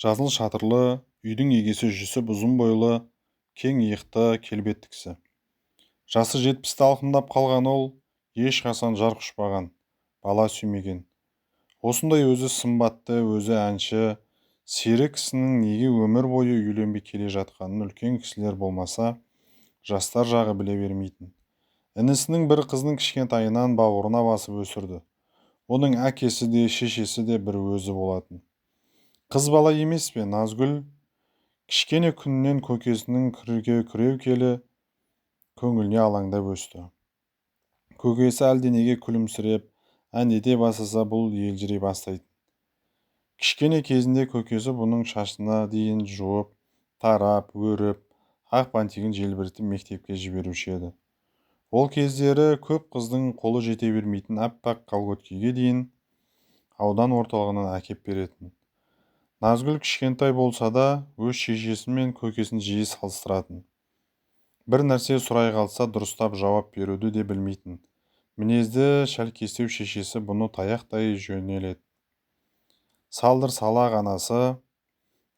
Жазыл шатырлы, үйдің егесі жүсіп ұзын бойлы, кең иықты, келбетті кісі. Жасы 70-ті алқымдап қалған ол, ешқашан жар құшпаған, бала сүймеген. Осындай өзі сымбатты, өзі әнші, сері кісінің неге өмір бойы үйленбей келе жатқанын үлкен кісілер болмаса, жастар жағы біле бермейтін. Інісінің бір қызының кішкентайынан бауырына басып өсірді. Оның әкесі де, шешесі де бір өзі болатын. Қыз бала емес пе, Назгүл? Кішкене күннен көкесінің күреу келі көңіліне алаңдап өсті. Көкесі әлденеге күлімсіреп, әндете бастаса бұл елжірей бастайтын. Кішкене кезінде көкесі бұның шашына дейін жуып, тарап, өріп, ақ бантигін желбіретіп мектепке жіберуші еді. Ол кездері көп қыздың қолы жете бермейтін аппақ колготкиге дейін аудан орталығынан әкеп беретін. Назгүл кішкентай болса да, өз шешесі мен көкесін жиі салыстыратын. Бір нәрсе сұрай қалса дұрыстап жауап беруді де білмейтін. Мінезді шәлкестеу шешесі бұны таяқтай жөнеледі. Салдыр салақ анасы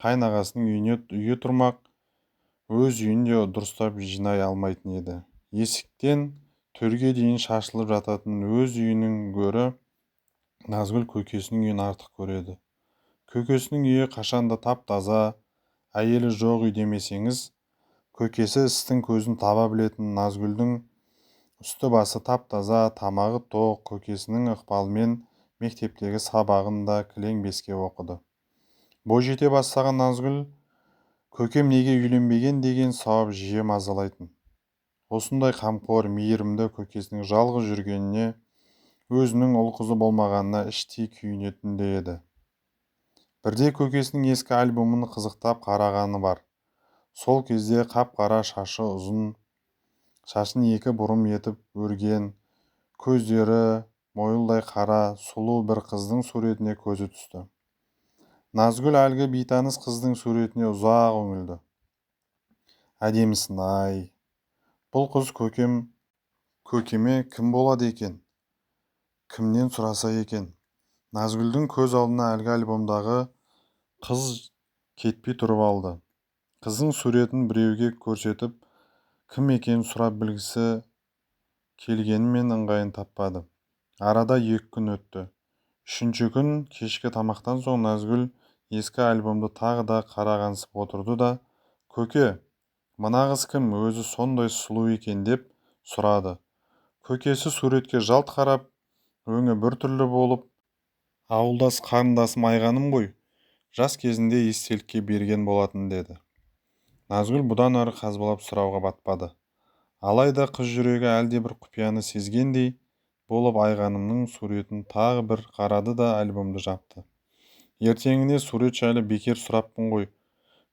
қайнағасының үйі тұрмақ, өз үйін де дұрыстап жинай алмайтын еді. Есіктен төрге дейін шашылып жататын өз үйінің гөрі Назгүл көкесінің үйін артық көреді. Көкесінің үйі қашанда тап-таза, әйелі жоқ үй демесеңіз, көкесі істің көзін таба білетін. Назгүлдің үсті басы тап-таза, тамағы тоқ, көкесінің ықпалымен мектептегі сабағын да кілең беске оқыды. Бой жете бастаған Назгүл, көкем неге үйленбеген деген сауап жиі мазалайтын. Осындай қамқор, мейірімді көкесінің жалғыз жүргеніне, өзінің ұл қызы болмағанына іштей күйінетін де еді. Бірде көкесінің ескі альбомын қызықтап қарағаны бар. Сол кезде қап-қара шашы ұзын, шашын екі бұрым етіп өрген, көздері мойылдай қара, сұлу бір қыздың суретіне көзі түсті. Назгүл әлгі бейтаныс қыздың суретіне ұзақ үңілді. Әдемісін ай. Бұл қыз көкеме кім болады екен? Кімнен сұраса екен? Назгүлдің көз алдына әлгі альбомдағы қыз кетпей тұрып алды. Қыздың суретін біреуге көрсетіп, кім екенін сұрап білгісі келгенімен ыңғайын таппады. Арада 2 күн өтті. 3-ші күн кешкі тамақтан соң Назгүл ескі альбомды тағы да қарағансып отырды да, көке, мына қыз кім, өзі сондай сұлу екен деп сұрады. Көкесі суретке жалт қарап, өңі біртүрлі болып, ауылдас қарындасым Айғаным ғой, жас кезінде естелікке берген болатын деді. Назгүл бұдан ары қазбалап сұрауға батпады. Алайда қыз жүрегі әлде бір құпияны сезгендей болып Айғанымның суретін тағы бір қарады да альбомды жапты. Ертеңіне сурет жайлы бекер сұраппын ғой,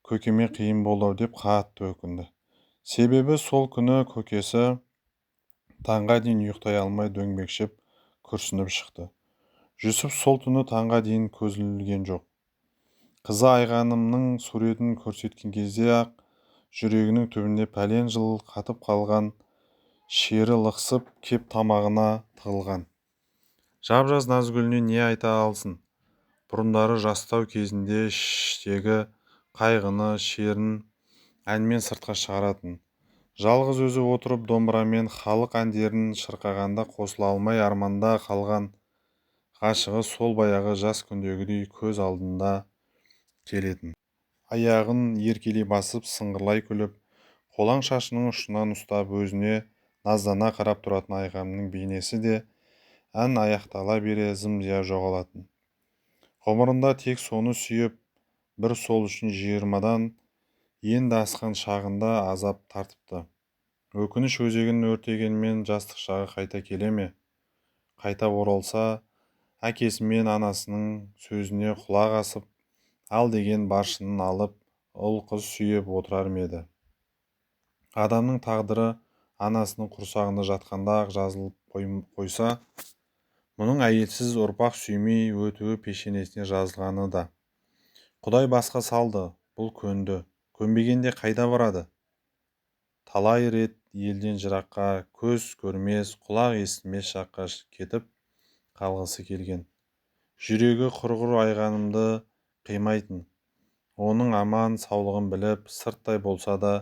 көкеме қиын болды деп қатты өкінді. Себебі сол күні көкесі таңға дейін ұйықтай алмай дөңбекшіп, күрсініп шықты. Жүсіп сол түні таңға дейін көз ілген жоқ. Қызы Айғанымның суретін көрсеткен кезде-ақ жүрегінің түбінде пәлен жыл қатып қалған шері лықсып кеп тамағына тығылған. Жап-жас Назгүліне не айта алсын? Бұрындары жастау кезінде іштегі қайғыны, шерін әнмен сыртқа шығаратын. Жалғыз өзі отырып домбырамен халық әндерін шырқағанда қосыла алмай арманда қалған ғашығы сол баяғы жас күндегідей көз алдында келетін. Аяғын еркелей басып, сыңғырлай күліп, қолаң шашының ұшынан ұстап өзіне наздана қарап тұратын Айғанымның бейнесі де ән аяқтала бере зым-зия жоғалатын. Ғұмырында тек соны сүйіп, бір сол үшін 20-дан енді асқан шағында азап тартыпты. Өкініш өзегін өртегенмен жастық шағы қайта келе ме? Қайта оралса, әкесі мен анасының сөзіне құлақ асып, ал деген баршынын алып, ұл-қыз сүйіп отырар ма еді? Адамның тағдыры анасының құрсағында жатқанда-ақ жазылып қойса, мұның әйелсіз ұрпақ сүймей өтуі пешенесіне жазылғаны да. Құдай басқа салды, бұл көнді. Көнбегенде қайда барады? Талай рет елден жыраққа, көз көрмес, құлақ естімес жаққа кетіп қалғысы келген. Жүрегі құрғыр Айғанымды қимайтын. оның аман саулығын біліп сырттай болса да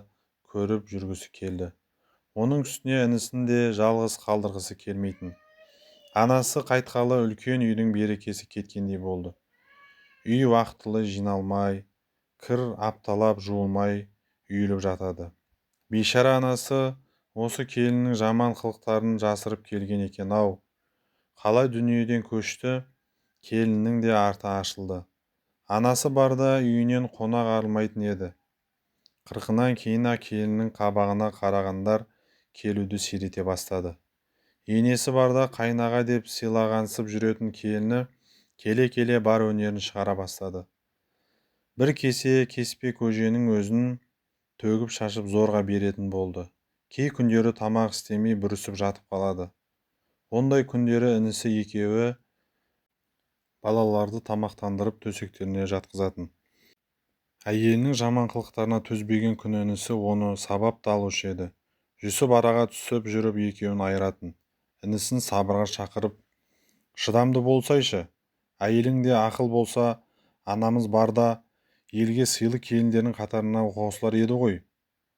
көріп жүргісі келді. Оның үстіне інісін де жалғыз қалдырғысы келмейтін. Анасы қайтқалы үлкен үйдің берекесі кеткендей болды. Үй уақытылы жиналмай, кір апталап жуылмай үйіліп жатады. Бейшара анасы осы келіннің жаман қылықтарын жасырып келген екен-ау. Қалай дүниеден көшті, келіннің де арты ашылды. Анасы барда үйінен қонақ арылмайтын еді. Қырқынан кейін-ақ келіннің қабағына қарағандар келуді сирете бастады. Енесі барда қайнаға деп сыйлағансып жүретін келіні келе-келе бар өнерін шығара бастады. Бір кесе кеспе көженің өзін төгіп шашып зорға беретін болды. Кей күндері тамақ істемей бүрісіп жатып қалады. Ондай күндері інісі екеуі балаларды тамақтандырып төсектеріне жатқызатын. Әйелінің жаман қылықтарына төзбеген күні інісі оны сабап та алушы еді. Жүсіп араға түсіп жүріп екеуін айыратын. Інісін сабырға шақырып, шыдамды болсайшы, әйеліңде ақыл болса, анамыз барда елге сыйлы келіндердің қатарына қосылар еді ғой.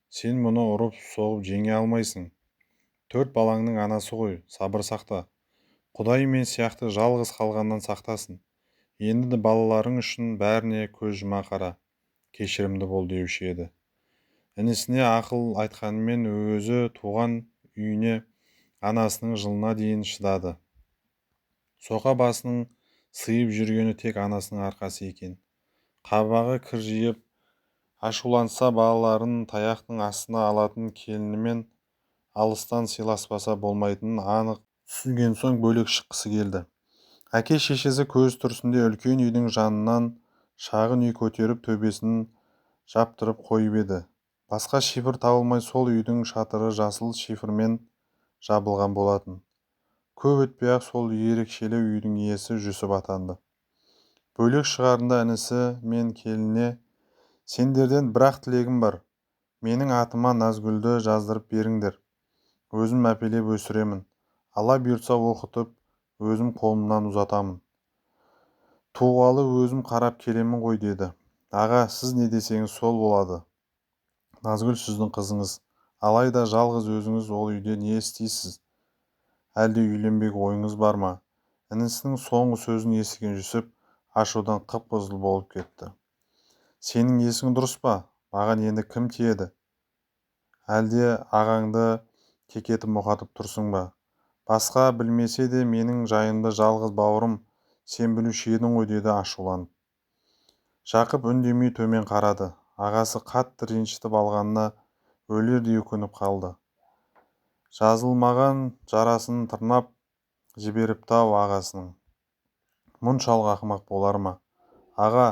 Сен мұны ұрып соғып жеңе алмайсың. 4 балаңның анасы ғой, сабыр сақта. Құдай мен сияқты жалғыз қалғаннан сақтасын. Енді балаларың үшін бәріне көз жұма қара, кешірімді бол деуші еді. Інісіне ақыл айтқанымен өзі туған үйіне анасының жылына дейін шыдады. Соқа басының сыйып жүргені тек анасының арқасы екен. Қабағы кіржиіп, ашуланса балаларын таяқтың астына алатын келінімен алыстан сыйласпаса болмайтынын анық түсінген соң бөлек шыққысы келді. Әке-шешесі көз тұрсынде үлкен үйдің жанынан шағын үй көтеріп төбесін жаптырып қойып еді. Басқа шифр табылмай сол үйдің шатыры жасыл шифрмен жабылған болатын. Көп өтпей-ақ сол ерекшелеу үйдің иесі Жүсіп атанды. Бөлек шығарында інісі мен келініне, сендерден бір-ақ тілегім бар. Менің атыма Назгүлді жаздырып беріңдер. Өзім әпелеп өсіремін. Алла бұйыртса оқытып, өзім қолымнан ұзатамын. Туғалы өзім қарап келемін ғой деді. Аға, сіз не десеңіз сол болады. Назгүл сіздің қызыңыз. Алайда жалғыз өзіңіз ол үйде не істейсіз? Әлде үйленбек ойыңыз бар ма? Інісінің соңғы сөзін естіген Жүсіп ашудан қып-қызыл болып кетті. Сенің есің дұрыс па? Маған енді кім тиеді? Әлде ағаңды кекетіп мұқатып тұрсың ба? Басқа білмесе де менің жайымды жалғыз бауырым сен білуші едің ғой, деді ашуланып. Жақып үндемей төмен қарады. Ағасы қатты ренжітіп алғанына өлердей өкініп қалды. Жазылмаған жарасын тырнап жіберіпті-ау ағасының. Мұншалық ақымақ болар ма? Аға,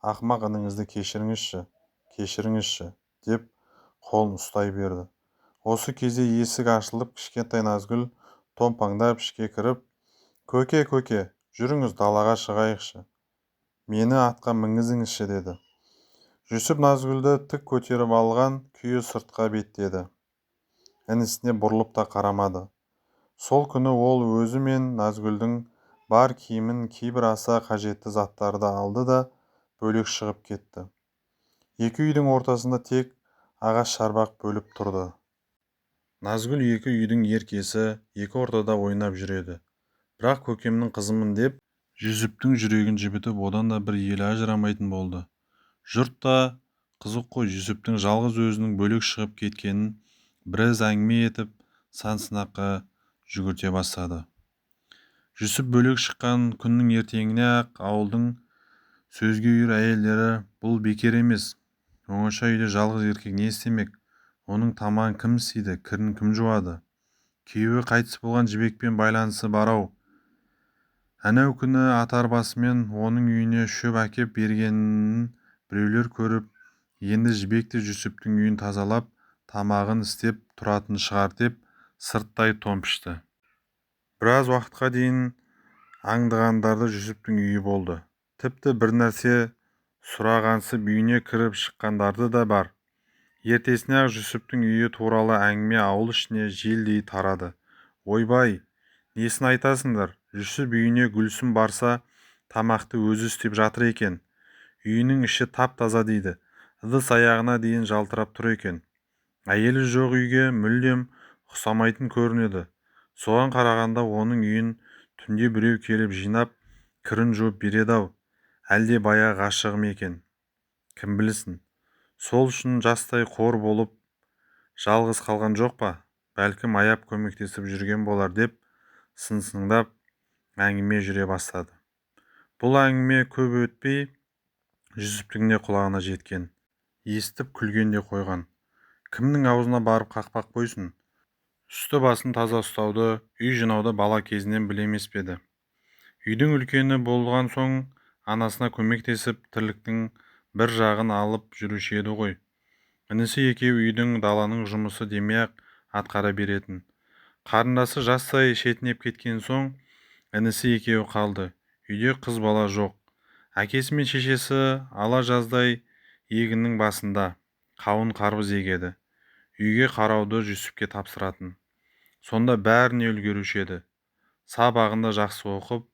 ақымақ ініңізді кешіріңізші, деп қолын ұстай берді. Осы кезде есік ашылып, кішкентай Назгүл томпаңдап ішке кіріп, көке, жүріңіз далаға шығайықшы. Мені атқа мінгізіңізші, деді. Жүсіп Назгүлді тік көтеріп алған күйі сыртқа беттеді. Інісіне бұрылып та қарамады. Сол күні ол өзі мен Назгүлдің бар киімін, кейбір аса қажетті заттарды алды да бөлек шығып кетті. Екі үйдің ортасында тек ағаш шарбақ бөліп тұрды. Назгүл екі үйдің еркесі, екі ортада ойнап жүреді. Бірақ көкемнің қызымын деп Жүсіптің жүрегін жібітіп, одан да бір елі ажырамайтын болды. Жұрт та қызық қой, Жүсіптің жалғыз өзінің бөлек шығып кеткенін біраз әңгіме етіп, сан-сынаққа жүгірте бастады. Жүсіп бөлек шыққан күннің ертеңіне-ақ ауылдың сөзге үйір әйелдері, бұл бекер емес. Оңаша үйде жалғыз еркек не істемек? Оның тамағын кім істейді, кірін кім жуады? Күйеуі қайтыс болған жібекпен байланысы бар-ау. Әнеу күні атарбасымен оның үйіне шөп әкеп бергенін біреулер көріп, енді жібек те Жүсіптің үйін тазалап, тамағын істеп тұратын шығар деп сырттай томпышты. Біраз уақытқа дейін аңдығандарды Жүсіптің үйі болды. Тіпті бір нәрсе сұрағансып үйіне кіріп шыққандарды да бар. Ертесіне-ақ Жүсіптің үйі туралы әңгіме ауыл ішіне желдей тарады. Ойбай, несін айтасыңдар? Жүсіп үйіне Гүлсім барса, тамақты өзі істеп жатыр екен. Үйінің іші тап-таза дейді. Ыдыс-аяғына дейін жалтырап тұр екен. Әйелі жоқ үйге мүлдем ұқсамайтын көрінеді. Соған қарағанда оның үйін түнде біреу келіп жинап, кірін жуып береді-ау. Әлде баяғы ғашығы ма екен? Кім білсін. Сол үшін жастай қор болып жалғыз қалған жоқ па? Бәлкім аяп көмектесіп жүрген болар деп сыңсыңдап әңгіме жүре бастады. Бұл әңгіме көп өтпей Жүсіптің де құлағына жеткен. Естіп күлген де қойған. Кімнің аузына барып қақпақ қойсын? Үсті басын таза ұстауды, үй жинауды бала кезінен біле емес пе еді? Үйдің үлкені болған соң анасына көмектесіп тірліктің бір жағын алып жүруші еді ғой. Інісі екеуі үйдің даланың жұмысы демей-ақ атқара беретін. Қарындасы жастай шетінеп кеткен соң інісі екеуі қалды. Үйде қыз бала жоқ. Әкесі мен шешесі ала жаздай егіннің басында қауын қарбыз егеді. Үйге қарауды Жүсіпке тапсыратын. Сонда бәріне үлгеруші еді. Сабағында жақсы оқып,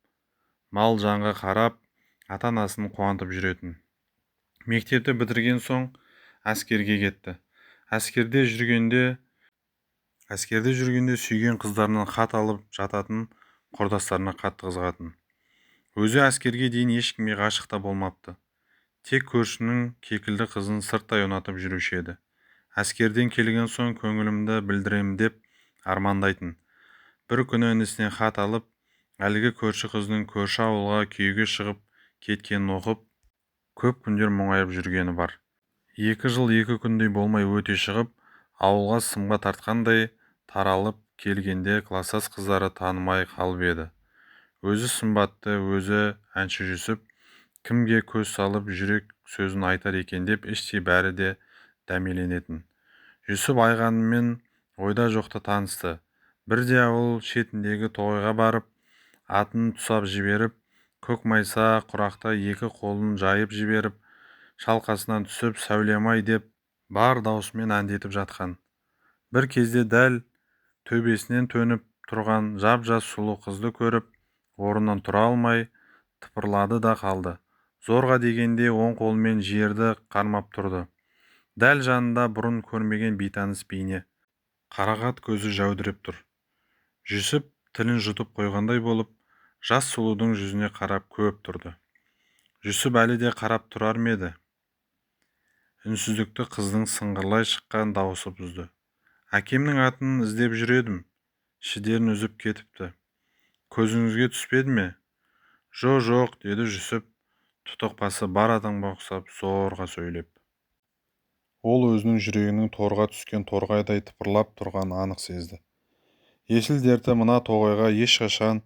мал жанға қарап, ата-анасын қуантып жүретін. Мектепті бітірген соң әскерге кетті. Әскерде жүргенде сүйген қыздарынан хат алып жататын, құрдастарына қатты қызығатын. Өзі әскерге дейін ешкімге ғашық та болмапты. Тек көршінің кекілді қызын сырттай ұнатып жүруші еді. Әскерден келген соң көңілімді білдірем деп армандайтын. Бір күні інісіне хат алып, әлгі көрші қыздың көрші ауылға күйеуге шығып кеткенін оқып, көп күндер мұңайып жүргені бар. 2 жыл 2 күндей болмай өте шығып, ауылға сымға тартқандай таралып келгенде класстас қыздары танымай қалып еді. Өзі сымбатты, өзі әнші Жүсіп, кімге көз салып жүрек сөзін айтар екен деп іштей бәрі де дәмеленетін. Жүсіп Айғаныммен ойда жоқта танысты. Бірде ауыл шетіндегі тоғайға барып, атын тұсап жіберіп, көк майса құрақта 2 қолын жайып жіберіп, шалқасынан түсіп сәулем-ай деп бар даусымен әндетіп жатқан. Бір кезде дәл төбесінен төніп тұрған жап-жас сұлу қызды көріп, орнынан тұра алмай тыпырлады да қалды. Зорға дегенде оң қолымен жерді қармап тұрды. Дәл жанында бұрын көрмеген бейтаныс бейне. Қарақат көзі жәудіреп тұр. Жүсіп тілін жұтып қойғандай болып, жас сұлудың жүзіне қарап көп тұрды. Жүсіп әлі де қарап тұрар ма еді? Үнсіздікті қыздың сыңғырлай шыққан дауысы бұзды. Әкемнің атын іздеп жүр едім. Шідерін үзіп кетіпті. Көзіңізге түспеді ме? Жоқ, деді Жүсіп, тұтықпасы бар адамға ұқсап зорға сөйлеп. Ол өзінің жүрегінің торға түскен торғайдай тыпырлап тұрғанын анық сезді. Есіл дерті мына тоғайға ешқашан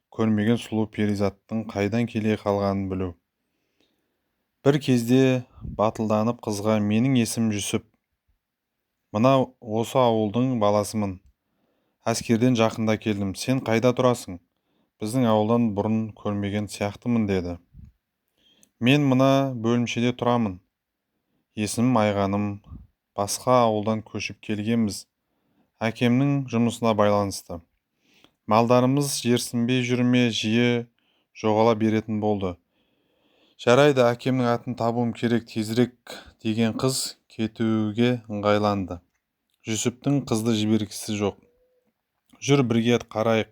көрмеген сұлу перизаттың қайдан келе қалғанын білу. Бір кезде батылданып қызға: менің есім Жүсіп. Мына осы ауылдың баласымын. Әскерден жақында келдім. Сен қайда тұрасың? Біздің ауылдан бұрын көрмеген сияқтымын, деді. Мен мына бөлімшеде тұрамын. Есімім Айғаным. Басқа ауылдан көшіп келгенбіз. Әкемнің жұмысына байланысты. Малдарымыз жерсінбей жүрме, жиі жоғала беретін болды. Жарайды, әкемнің атын табуым керек тезірек, деген қыз кетуге ыңғайланды. Жүсіптің қызды жібергісі жоқ. Жүр бірге қарайық.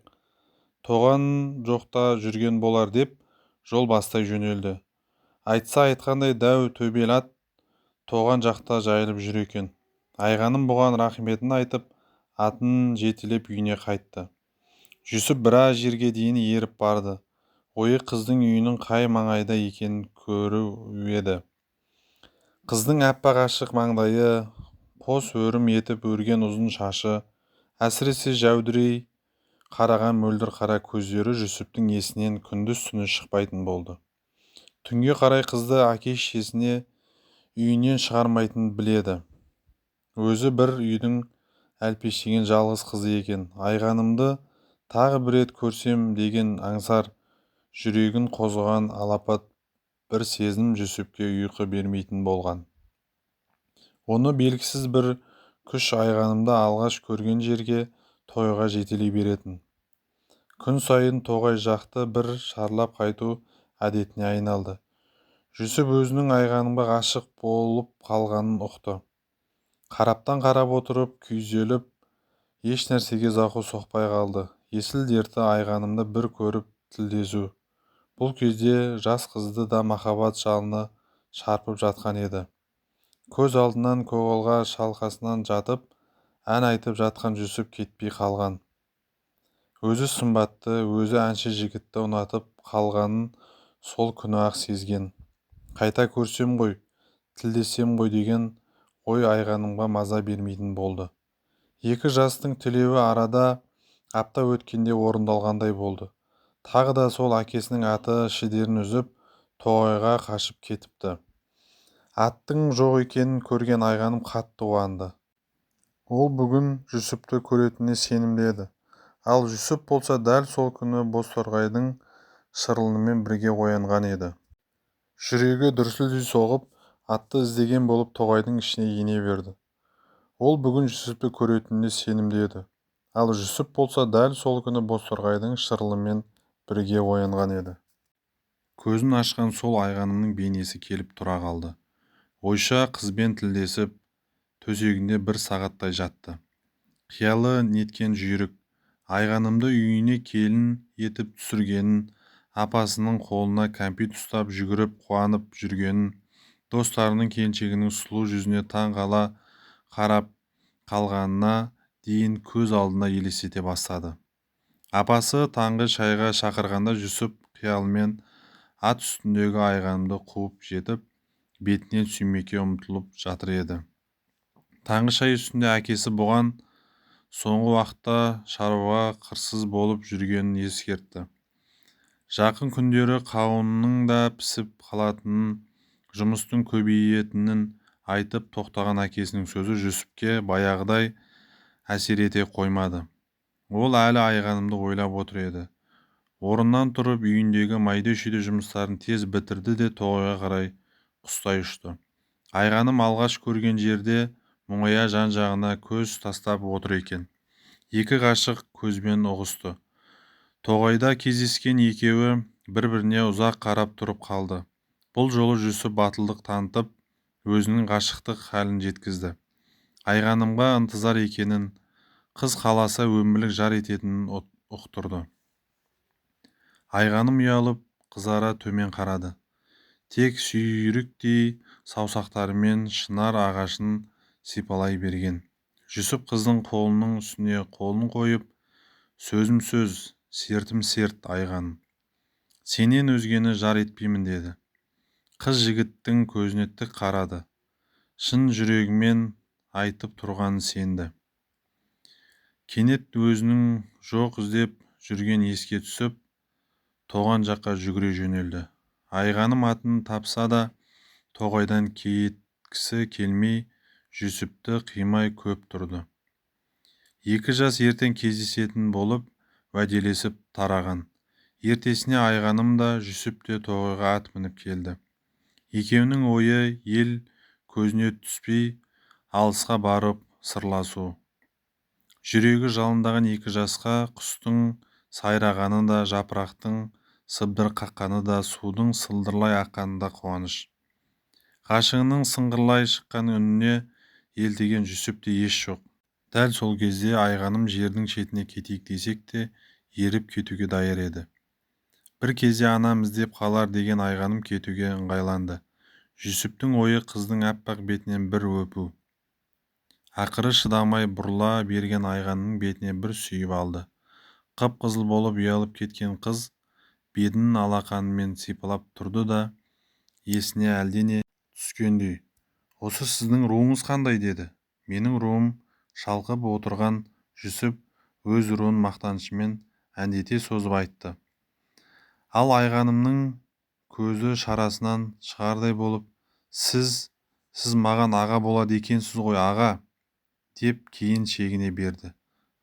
Тоған жоқта жүрген болар деп жол бастай жөнелді. Айтса айтқандай дәу төбел ат тоған жақта жайылып жүр екен. Айғаным бұған рахметін айтып, атын жетелеп үйіне қайтты. Жүсіп біраз жерге дейін еріп барды. Ойы қыздың үйінің қай маңайда екенін көру еді. Қыздың әппақ ашық маңдайы, қос өрім етіп өрген ұзын шашы, әсіресе жәудірей қараған мөлдір қара көздері Жүсіптің есінен күндіз-түні шықпайтын болды. Түнге қарай қызды әке-шешесіне үйінен шығармайтынын біледі. Өзі бір үйдің әлпештеген жалғыз қызы екен. Айғанымды тағы бір рет көрсем деген аңсар, жүрегін қозған алапат бір сезім Жүсіпке ұйқы бермейтін болған. Оны белгісіз бір күш Айғанымды алғаш көрген жерге, тойға жетелей беретін. Күн сайын тоғай жақты бір шарлап қайту әдетіне айналды. жүсіп өзінің айғанымға ғашық болып қалғанын ұқты. Қараптан қарап отырып күйзеліп еш нәрсеге зауқы соқпай қалды. Есіл дерті айғанымды бір көріп тілдесу. Бұл кезде жас қызды да махаббат жалыны шарпып жатқан еді. Көз алдынан көгалға шалқасынан жатып ән айтып жатқан жүсіп кетпей қалған. Өзі сымбатты, өзі әнші жігітті ұнатып қалғанын сол күні-ақ сезген. Қайта көрсем ғой, тілдесем ғой деген ой айғанымға маза бермейтін болды. Екі жастың тілеуі арада апта өткенде орындалғандай болды. Тағы да сол әкесінің аты шідерін үзіп тоғайға қашып кетіпті. Аттың жоқ екенін көрген айғаным қатты қуанды. Ол бүгін жүсіпті көретініне сенімді еді. Ал жүсіп болса дәл сол күні бозторғайдың шырылымен бірге оянған еді. Жүрегі дүрсілдей соғып, атты іздеген болып тоғайдың ішіне ене берді. Ол бүгін жүсіпті көретініне сенімді еді. Ал жүсіп болса дәл сол күні бозторғайдың шырылымен бірге оянған еді. Көзін ашқан сол айғанымның бейнесі келіп тұра қалды. Ойша қызбен тілдесіп, төсегінде бір сағаттай жатты. Қиялы неткен жүйрік, айғанымды үйіне келін етіп түсіргенін, апасының қолына кәмпит ұстап жүгіріп қуанып жүргенін, достарының келіншегінің сұлу жүзіне таң қала қарап қалғанына дейін көз алдына елестете бастады. Апасы таңғы шайға шақырғанда жүсіп қиялымен ат үстіндегі айғанымды қуып жетіп, бетінен сүймекке ұмтылып жатыр еді. Таңғы шай үстінде әкесі бұған соңғы уақытта шаруаға қырсыз болып жүргенін ескертті. Жақын күндері қауынның да пісіп қалатынын, жұмыстың көбейетінін айтып тоқтаған әкесінің сөзі жүсіпке баяғыдай әсер ете қоймады. Ол әлі айғанымды ойлап отыр еді. Орнынан тұрып үйіндегі майда-шүйде жұмыстарын тез бітірді де тоғайға қарай құстай ұшты. Айғаным алғаш көрген жерде мұңая жан-жағына көз тастап отыр екен. Екі ғашық көзбен ұғысты. Тоғайда кездескен екеуі бір-біріне ұзақ қарап тұрып қалды. Бұл жолы жүсіп батылдық танытып, өзінің ғашықтық халін жеткізді. Айғанымға ынтызар екенін, қыз қаласа өмірлік жар ететінін ұқтырды. Айғаным ұялып, қызара төмен қарады. Тек сүйріктей саусақтарымен шынар ағашын сипалай берген. Жүсіп қыздың қолының үстіне қолын қойып, сөзім сөз, сертім серт айғаным. Сенен өзгені жар етпеймін деді. Қыз жігіттің көзіне тік қарады. Шын жүрегімен айтып тұрғанын сенді. Кенет өзінің жоқ іздеп жүрген еске түсіп, тоған жаққа жүгіре жөнелді. Айғаным атын тапса да, тоғайдан кеткісі келмей, жүсіпті қимай көп тұрды. Екі жас ертең кездесетін болып уәделесіп тараған. Ертесіне айғаным да жүсіп те тоғайға ат мініп келді. Екеуінің ойы ел көзіне түспей алысқа барып сырласу. Жүрегі жалындаған екі жасқа құстың сайрағаны да, жапырақтың сыбдыр қаққаны да, судың сылдырлай аққаны да қуаныш. Ғашығының сыңғырлай шыққан үніне елтеген жүсіп те еш жоқ. Дәл сол кезде айғаным жердің шетіне кетейік десек те еріп кетуге даяр еді. Бір кезде анам іздеп қалар деген айғаным кетуге ыңғайланды. Жүсіптің ойы қыздың аппақ бетінен бір өпу. Ақыры шыдамай бұрыла берген айғанның бетіне бір сүйіп алды. Қып-қызыл болып ұялып кеткен қыз бетін алақанымен сипалап тұрды да, есіне әлдене түскендей: "Осы сіздің руыңыз қандай?" деді. "Менің руым", шалқып отырған жүсіп өз руын мақтанышымен әндете созып айтты. Ал айғанымның көзі шарасынан шығардай болып: Сіз маған аға болады екенсіз ғой, аға!" деп кейін шегіне берді.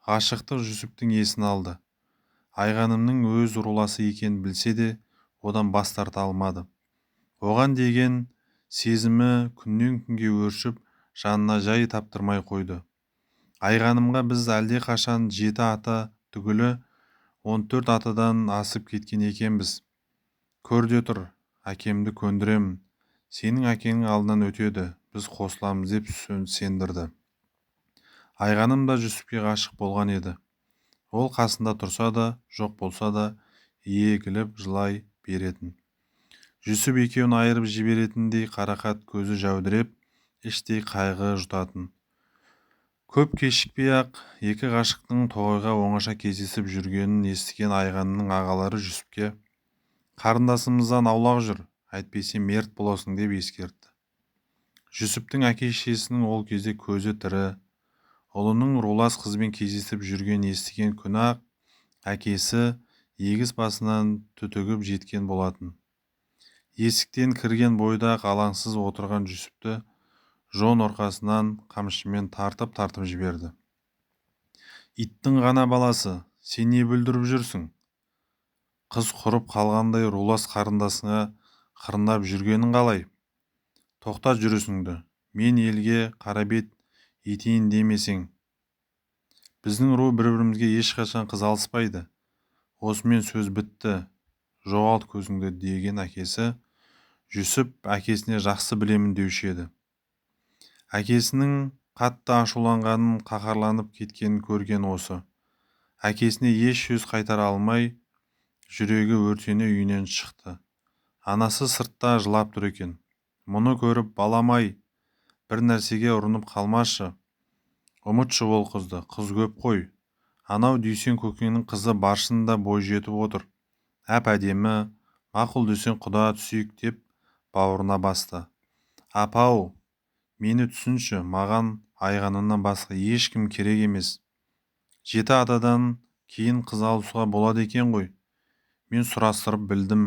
Ғашықтық жүсіптің есін алды. Айғанымның өз руласы екенін білсе де, одан бас тарта алмады. Оған деген сезімі күннен күнге өршіп, жанына жай таптырмай қойды. Айғанымға біз әлде қашан 7 ата түгілі 14 атадан асып кеткен екенбіз. Көрде тұр, әкемді көндіремін. Сенің әкеңнің алдынан өтеді, біз қосыламыз деп сендірді. Айғаным да Жүсіпке ғашық болған еді. Ол қасында тұрса да, жоқ болса да, егіліп жылай беретін. Жүсіп екеуін айырып жіберетіндей қарақат көзі жәудіреп, іштей қайғы жұтатын. Көп кешікпей-ақ екі ғашықтың тоғайға оңаша кездесіп жүргенін естіген Айғанның ағалары Жүсіпке «Қарындасымыздан аулақ жүр, әйтпесе мерт боласың» деп ескертті. Жүсіптің әке-шешесінің ол кезде көзі тірі, ұлының рулас қызбен кездесіп жүргенін естіген күні-ақ әкесі егіс басынан түтігіп жеткен болатын. Есіктен кірген бойда-ақ алаңсыз отырған Жүсіпті жон орқасынан қамшымен тартып жіберді. «Иттің ғана баласы, сен не бүлдіріп жүрсің? Қыз құрып қалғандай рулас қарындасыңа қырындап жүргенің қалай? Тоқтат жүрісіңді, мен елге қарабет етейін демесең. Біздің ру бір-бірімізге ешқашан қыз алыспайды. Осымен сөз бітті, жоғалт көзіңді» деген әкесі. Жүсіп әкесіне жақсы білемін деуші еді. Әкесінің қатты ашуланғанын, қаһарланып кеткенін көрген осы. Әкесіне еш сөз қайтара алмай, жүрегі өртене үйінен шықты. Анасы сыртта жылап тұр екен. Мұны көріп, балам-ай, бір нәрсеге ұрынып қалмашы. Ұмытшы ол қызды, қыз көп қой. Анау Дүйсен көкеңнің қызы Баршын да бой жетіп отыр. Әп-әдемі, мақұл десең құда түсейік деп бауырына басты. Апау, мені түсінші, маған Айғанымнан басқа ешкім керек емес. 7 атадан кейін қыз алысуға болады екен ғой. Мен сұрастырып білдім.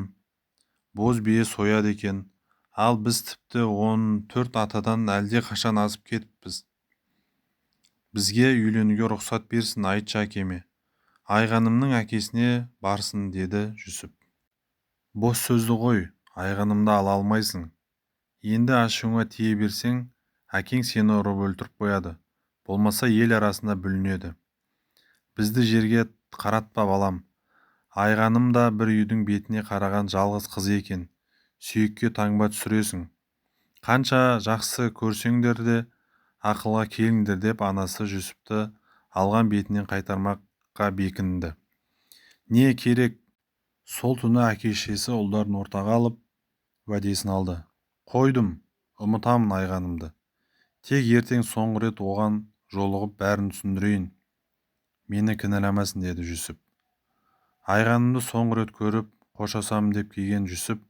Боз бие сояды екен. Ал біз тіпті 14 атадан әлде қашан асып кетіппіз. Бізге үйленуге рұқсат берсін, айтшы әкеме. Айғанымның әкесіне барсын, деді Жүсіп. Бос сөзді ғой, Айғанымды ала алмайсың. Енді ашуыңа тие берсең, әкең сені ұрып өлтіріп қояды. Болмаса ел арасында бүлінеді. Бізді жерге қаратпа, балам. Айғаным да бір үйдің бетіне қараған жалғыз қыз екен. Сүйекке таңба түсіресің. Қанша жақсы көрсеңдер де ақылға келіңдер деп анасы Жүсіпті алған бетінен қайтармаққа бекінді. Не керек? Сол түні әке-шешесі ұлдарын ортаға алып уәдесін алды. Қойдым, ұмытамын Айғанымды. Тек ертең соңғы рет оған жолығып бәрін түсіндірейін. Мені кінәламасын, деді Жүсіп. Айғанымды соңғы рет көріп, қоштасамын деп келген Жүсіп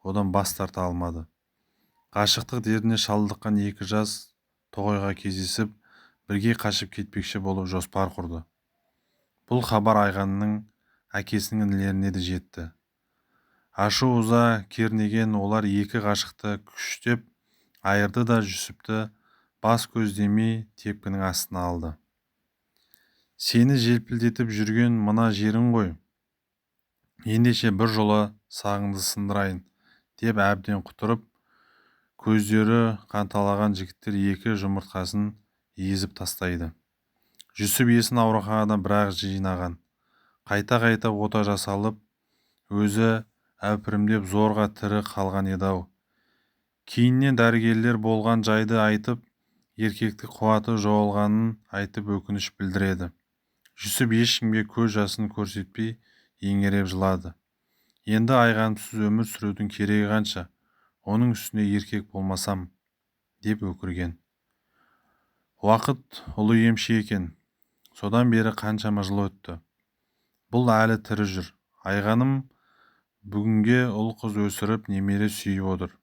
одан бас тарта алмады. Ғашықтық дертіне шалдыққан екі жас тоғайға кездесіп, бірге қашып кетпекші болып жоспар құрды. Бұл хабар Айғанның әкесінің інілеріне де жетті. Ашу-ыза кернеген олар екі ғашықты күштеп айырды да Жүсіпті бас көздемей тепкінің астына алды. Сені желпілдетіп жүрген мына жерің ғой. Ендеше бір жола сағыңды сындырайын деп әбден құтырып, көздері қанталаған жігіттер екі жұмыртқасын езіп тастайды. Жүсіп есін ауруханадан бірақ жинаған. Қайта-қайта ота жасалып, өзі әупірімдеп зорға тірі қалған еді-ау. Кейіннен дәрігерлер болған жайды айтып, еркектік қуаты жоғалғанын айтып өкініш білдіреді. Жүсіп ешкімге көз жасын көрсетпей еңіреп жылады. Енді Айғанымсыз өмір сүрудің керегі қанша? Оның үстіне еркек болмасам, деп өкірген. Уақыт ұлы емші екен. Содан бері қаншама жыл өтті. Бұл әлі тірі жүр. Айғаным бүгінге ұл қыз өсіріп, немере сүйіп отыр.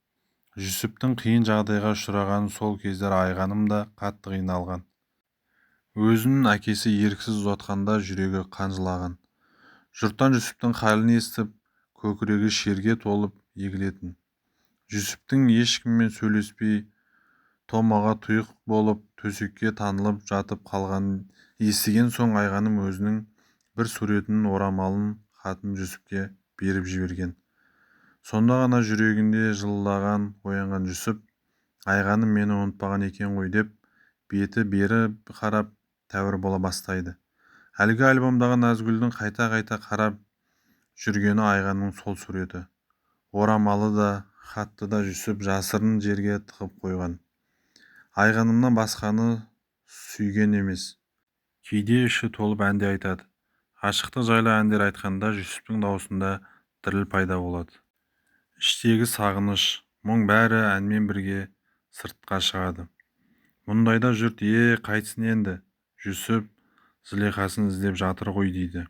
Жүсіптің қиын жағдайға ұшырағанын сол кездер Айғаным да қатты қиналған. Өзінің әкесі еріксіз ұзатқанда жүрегі қанжылаған. Жұрттан Жүсіптің халін естіп, көкірегі шерге толып егілетін. Жүсіптің ешкіммен сөйлеспей, томаға тұйық болып, төсекке танылып жатып қалғанын естіген соң Айғаным өзінің бір суретінің орамалын хатын Жүсіпке беріп жіберген. Сонда ғана жүрегінде жылылаған оянған Жүсіп, Айғаным мені ұмытпаған екен ғой деп, беті бері қарап тәуір бола бастайды. Әлгі альбомдағы Назгүлдің қайта-қайта қарап жүргені Айғанның сол суреті. орамалы да хатты да жүсіп жасырын жерге тығып қойған. Айғанымнан басқаны сүйген емес. Кейде іші толып әнде айтады. Ғашықтық жайлы әндер айтқанда жүсіптің даусында діріл пайда болады. Іштегі сағыныш, мұң бәрі әнмен бірге сыртқа шығады. Мұндайда жұрт қайтсын енді, жүсіп Зылиқасын іздеп жатыр ғой дейді.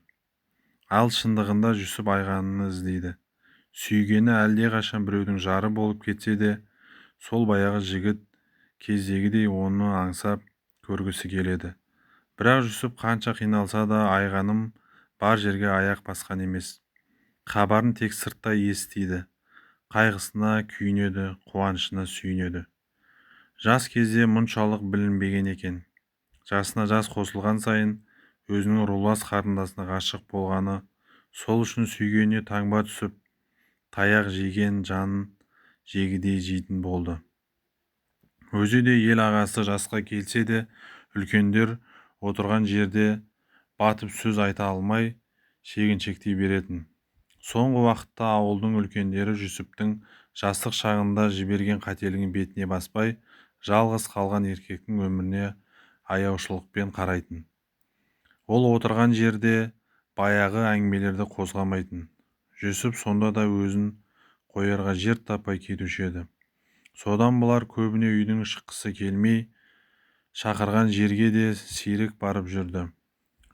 Ал шындығында жүсіп айғанын іздейді. Сүйгені әлдеқашан біреудің жары болып кетсе де, сол баяғы жігіт кездегідей оны аңсап көргісі келеді. Бірақ жүсіп қанша қиналса да айғаным бар жерге аяқ басқан емес. Хабарын тек сырттай естиді. Қайғысына күйінеді, қуанышына сүйінеді. Жас кезде мұншалық білінбеген екен. Жасына жас қосылған сайын өзінің рулас қарындасына ғашық болғаны, сол үшін сүйгеніне таңба түсіп, таяқ жеген жанын жегідей жейтін болды. Өзі де ел ағасы жасқа келсе де, үлкендер отырған жерде батып сөз айта алмай шегіншектей беретін. Соңғы уақытта ауылдың үлкендері жүсіптің жастық шағында жіберген қателігін бетіне баспай, жалғыз қалған еркектің өміріне аяушылықпен қарайтын. Ол отырған жерде баяғы әңгімелерді қозғамайтын. Жүсіп сонда да өзін қоярға жер таппай кетуші еді. Содан бұлар көбіне үйдің шыққысы келмей, шақырған жерге де сирек барып жүрді.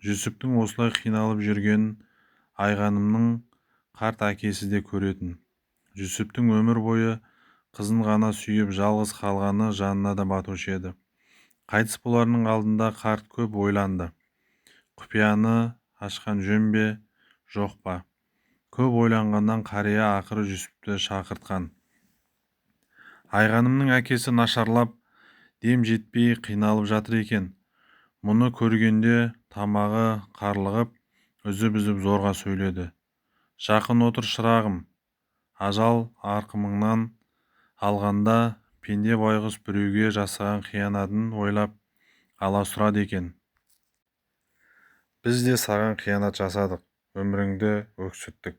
Жүсіптің осылай қиналып жүргенін айғанымның қарт әкесі де көретін. Жүсіптің өмір бойы қызын ғана сүйіп жалғыз қалғаны жанына да батушы еді. Қайтыс боларының алдында қарт көп ойланды. Құпияны ашқан жөн бе, жоқ па? Көп ойланғаннан қария ақыры жүсіпті шақыртқан. Айғанымның әкесі нашарлап, дем жетпей қиналып жатыр екен. Мұны көргенде тамағы қарлығып, үзіп-үзіп зорға сөйледі. Жақын отыр шырағым, ажал арқымыңнан алғанда пенде байғұс біреуге жасаған қиянатын ойлап аласұрады екен. Біз де саған қиянат жасадық, өміріңді өксіттік.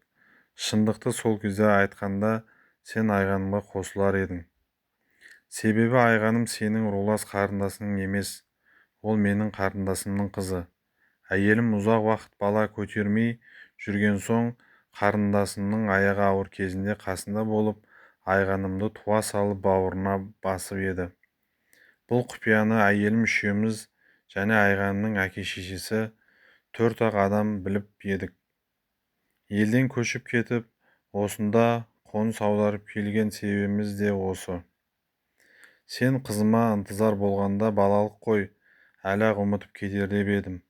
Шындықты сол кезде айтқанда сен айғанымға қосылар едің. Себебі айғаным сенің рулас қарындасың емес, ол менің қарындасымның қызы. Әйелім ұзақ уақыт бала көтермей жүрген соң, қарындасымның аяғы ауыр кезінде қасында болып, айғанымды туа салып бауырына басып еді. Бұл құпияны әйелім үшеуміз және айғанымның әке-шешесі 4-ақ адам біліп едік. Елден көшіп кетіп, осында қоныс аударып келген себебіміз де осы. Сен қызыма ынтызар болғанда балалық қой, әлі-ақ ұмытып кетер деп едім.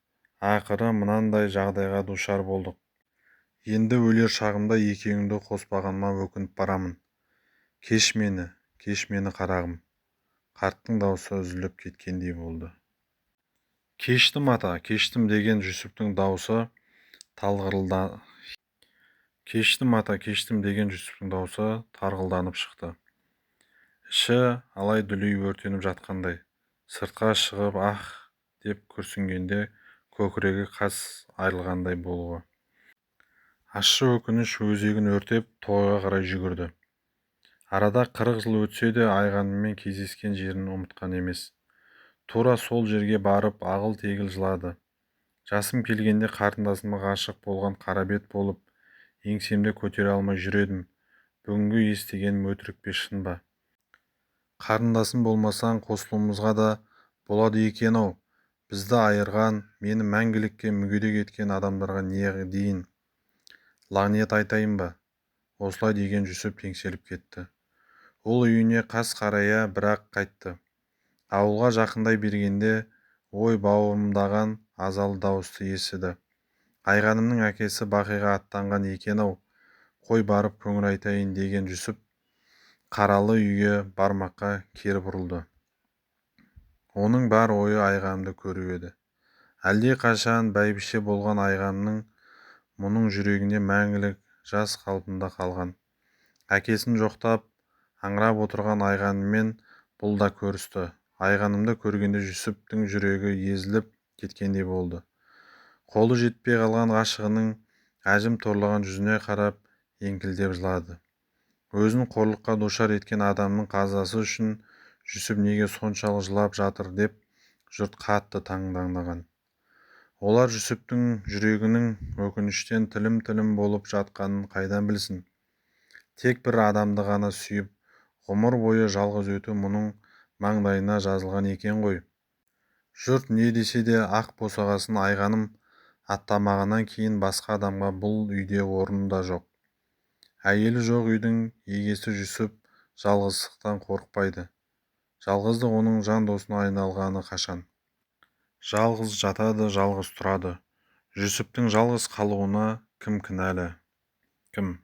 Ақыры мынандай жағдайға душар болдық. Енді өлер шағымда екеуіңді қоспағаныма өкініп барамын. Кеш мені қарағым. Қарттың даусы үзіліп кеткендей болды. Кештім ата, кештім деген жүсіптің даусы тарғылданып шықты. Іші алай-дүлей өртеніп жатқандай. Сыртқа шығып деп күрсінгенде көкірегі қас айрылғандай болуы. Ащы өкініш өзегін өртеп тойға қарай жүгірді. Арада 40 жыл өтсе де айғаныммен кездескен жерін ұмытқан емес. Тура сол жерге барып ағыл-тегіл жылады. Жасым келгенде қарындасыма ғашық болған қарабет болып, еңсемді көтере алмай жүр едім. Бүгінгі естігенім өтірік пе, шын ба? Қарындасым болмасаң қосылуымызға да болады екен-ау. Бізді айырған, мені мәңгілікке мүгедек еткен адамдарға не дейін? Лағнет айтайын ба? Осылай деген жүсіп теңселіп кетті. Ол үйіне қас қарая бірақ қайтты. Ауылға жақындай бергенде, ой бауырымдаған азалы дауысты естіді. Айғанымның әкесі Бақиға аттанған екен-ау. Қой барып көңіл айтайын деген жүсіп қаралы үйге бармаққа кері бұрылды. Оның бар ойы айғанымды көру еді. Әлде қашан бәйбіше болған айғанымның мұның жүрегінде мәңгілік жас қалпында қалған. Әкесін жоқтап аңырап отырған айғаныммен бұл да көрісті. Айғанымды көргенде жүсіптің жүрегі езіліп кеткендей болды. Қолы жетпей қалған ғашығының әжім торлаған жүзіне қарап еңкілдеп жылады. өзін қорлыққа душар еткен адамның қазасы үшін жүсіп неге соншалық жылап жатыр деп жұрт қатты таңданған. олар жүсіптің жүрегінің өкініштен тілім-тілім болып жатқанын қайдан білсін. Тек бір адамды ғана сүйіп, ғұмыр бойы жалғыз өту мұның маңдайына жазылған екен ғой. Жұрт не десе де ақ босағасын айғаным аттамағаннан кейін басқа адамға бұл үйде орын да жоқ. Әйелі жоқ үйдің егесі Жүсіп жалғыздықтан қорықпайды. Жалғыздық оның жан досына айналғаны қашан. Жалғыз жатады, жалғыз тұрады. Жүсіптің жалғыз қалуына кім кінәлі? Кім?